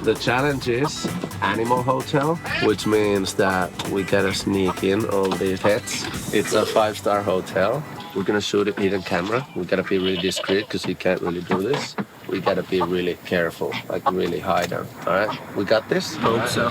The challenge is Animal Hotel, which means that we gotta sneak in all these pets. It's a 5-star hotel. We're gonna shoot a hidden camera. We gotta be really discreet because you can't really do this. We gotta be really careful, like really hide them. All right, we got this? Hope so.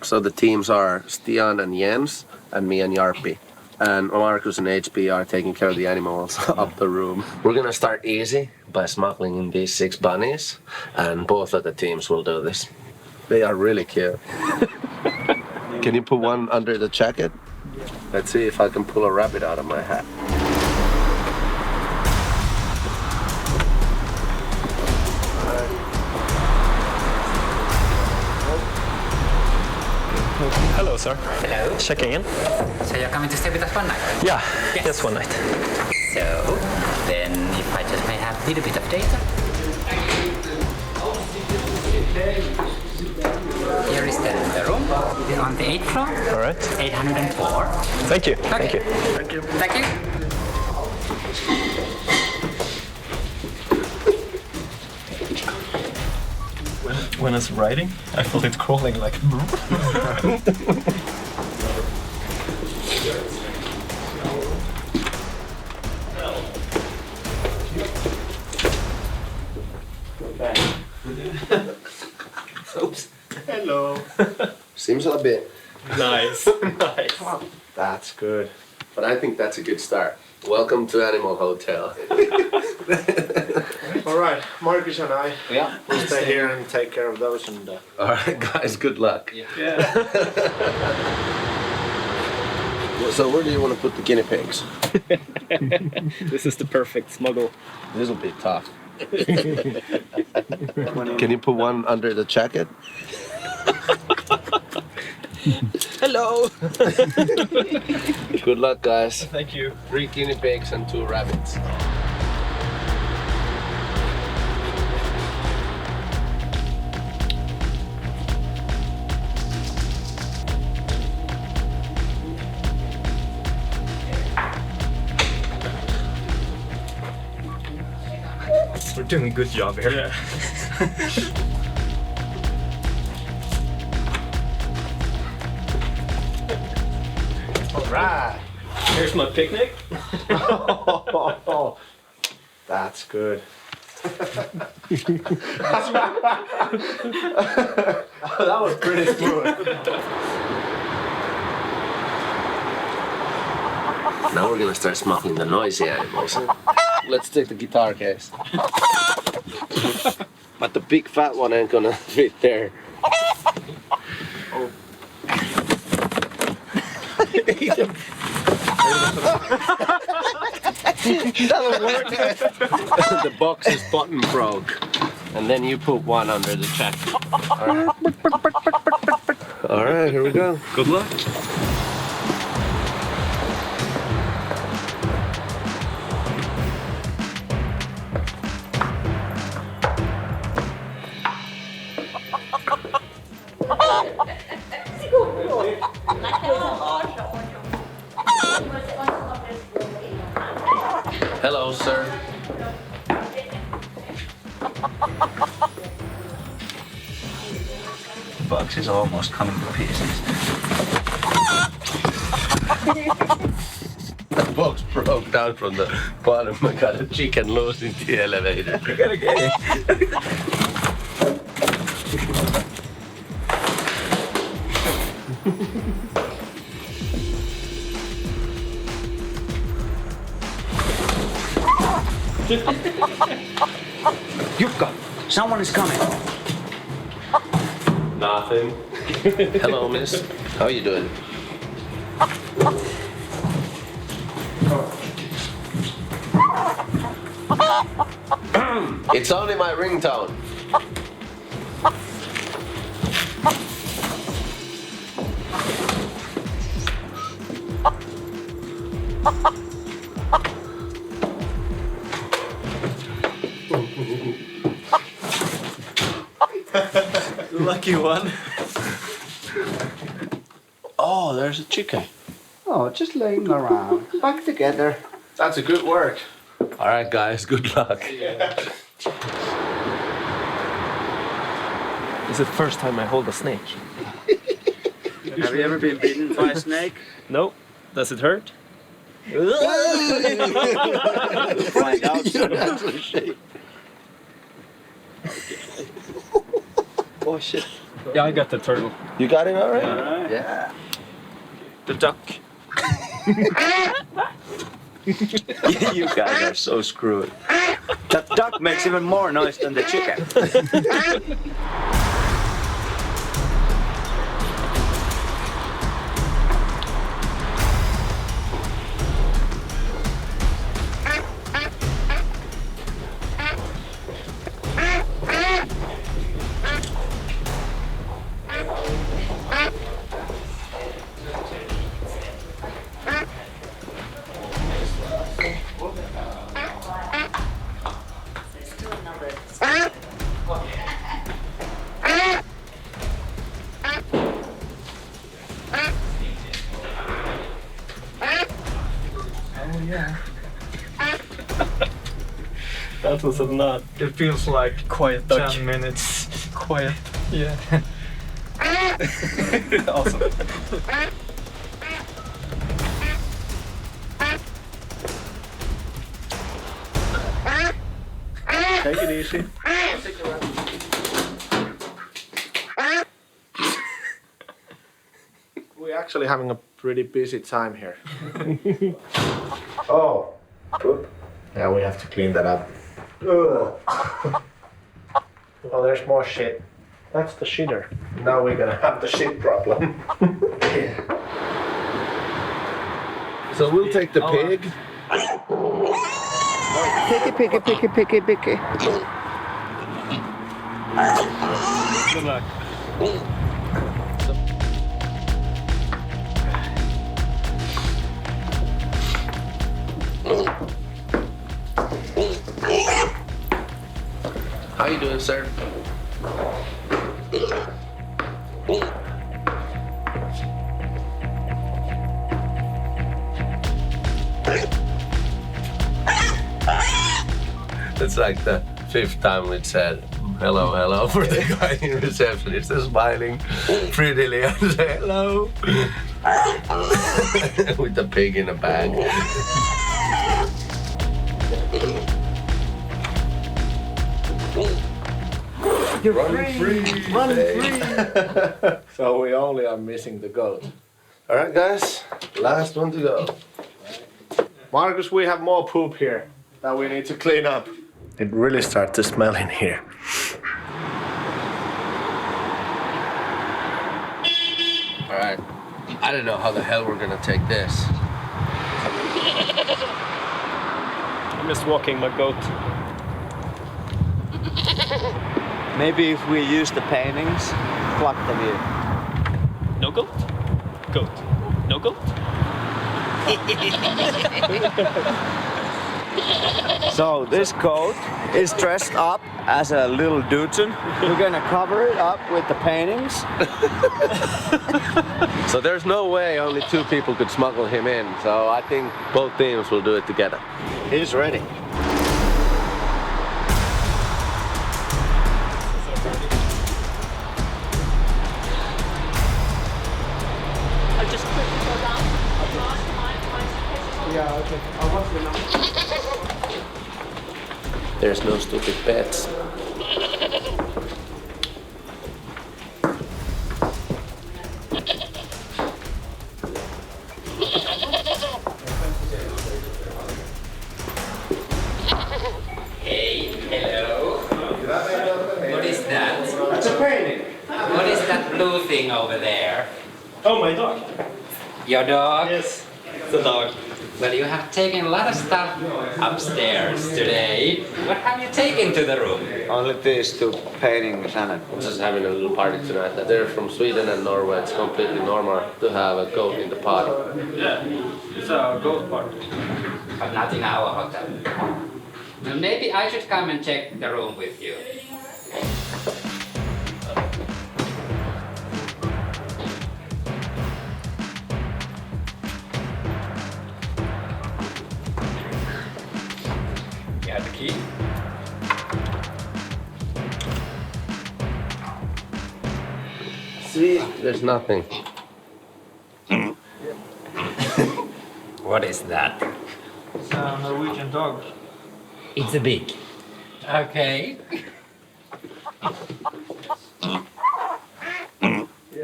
So the teams are Stian and Jens, and me and Jarppi. And Markus and HP are taking care of the animals up the room. We're gonna start easy by smuggling in these 6 bunnies, and both of the teams will do this. They are really cute. Can you put one under the jacket? Let's see if I can pull a rabbit out of my hat. Hello, sir. Hello. Checking in. So you're coming to stay with us one night? Yeah, yes, one night. So, then if I just may have a little bit of data. Here is the room on the 8th floor. All right. 804. Thank you. Okay. Thank you. Thank you. Thank you. When it's riding, I feel it crawling like. Oops. Hello. Seems a bit. Nice. Nice. That's good. But I think that's a good start. Welcome to Animal Hotel. All right, Marcus and I will stay here and take care of those. And All right, guys, good luck. Yeah. So where do you want to put the guinea pigs? This is the perfect smuggle. This will be tough. Can you put one under the jacket? Hello. Good luck, guys. Thank you. 3 guinea pigs and 2 rabbits. We're doing a good job here. Yeah. right, Here's my picnic. that's good. That was pretty smooth. Now we're gonna start smuggling the noisy animals. Let's take the guitar case. But the big fat one ain't gonna fit there. That'll work. The box's button broke. And then you put one under the jacket. All right, here we go. Good luck. Hello, sir. The box is almost coming to pieces. The box broke down from the bottom. I got a chicken loose in the elevator. You gotta get it. Jukka, someone is coming. Nothing. Hello, miss. How you doing? It's only my ringtone. Lucky one. Oh, there's a chicken. Oh, just laying around. Back together. That's a good work. All right, guys. Good luck. It's the first time I hold a snake. Have you ever been bitten by a snake? No. Does it hurt? Find out. Oh shit. Yeah, I got the turtle. You got it all right? Alright. Yeah. The duck. You guys are so screwed. That duck makes even more noise than the chicken. That was a nut. It feels like quiet 10 minutes. Quiet. Yeah. Awesome. Take it easy. We're actually having a pretty busy time here. Oh, poop. Yeah, we have to clean that up. Ugh. Oh, there's more shit. That's the shitter. Now we're gonna have the shit problem. Yeah. So we'll take the pig. Picky. Good luck. How you doing, sir? It's like the 5th time we said hello for the guy in reception. It's just smiling prettily and say hello with the pig in a bag. You're Running free. So we only are missing the goat. All right, guys, last one to go. Marcus, we have more poop here that we need to clean up. It really starts to smell in here. All right, I don't know how the hell we're gonna take this. I'm just walking my goat. Maybe if we use the paintings, pluck the view. No goat? Goat. No goat? So this goat is dressed up as a little Dudson. We're gonna cover it up with the paintings. So there's no way only 2 people could smuggle him in. So I think both teams will do it together. He's ready. There's no stupid pets. Hey, hello. What is that? It's a painting. What is that blue thing over there? Oh, my dog. Your dog? Yes, it's a dog. Well, you have taken a lot of stuff upstairs today. What have you taken to the room? Only these 2 paintings and I'm just having a little party tonight. They're from Sweden and Norway. It's completely normal to have a goat in the party. Yeah, it's a goat party. But not in our hotel. Well, maybe I should come and check the room with you. See, there's nothing. What is that? It's a Norwegian dog. It's a big. Okay.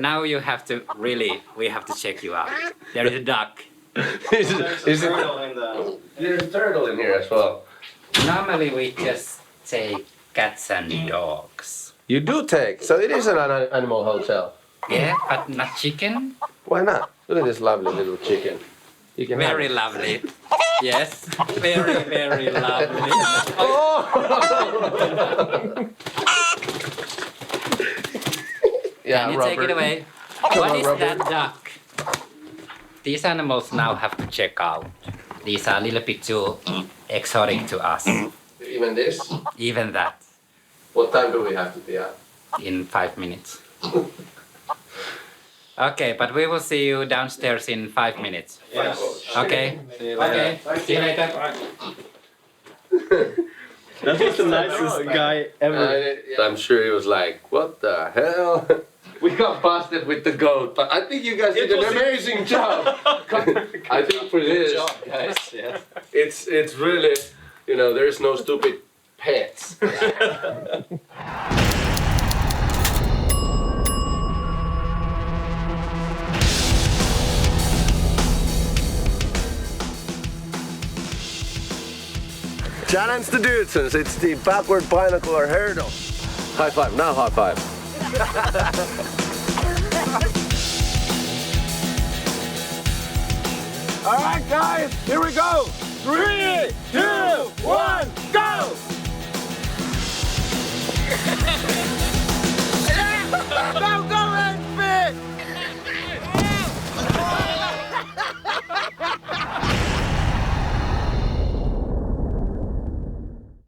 Now you have to we have to check you out. There is a duck. Is it? There's a turtle in here as well. Normally we just take cats and dogs. You do take, so it is an animal hotel. Yeah, but not chicken. Why not? Look at this lovely little chicken. You can Very have it. lovely. Yes, very, very lovely. Yeah, Can you take it away? What is that duck? These animals now have to check out. These are a little bit too exotic to us. Even this? Even that. What time do we have to be at? In 5 minutes. Okay, but we will see you downstairs in 5 minutes. Yes. Okay? Okay. See you later. That was the nicest guy ever. I'm sure he was like, what the hell? We got busted with the goat, but I think you guys did an amazing job. I think for this, guys. Yeah. it's really, there's no stupid pets. Challenge the Dudesons, it's the backward binocular hurdle. High five, now high five. All right, guys, here we go. 3, 2, 1.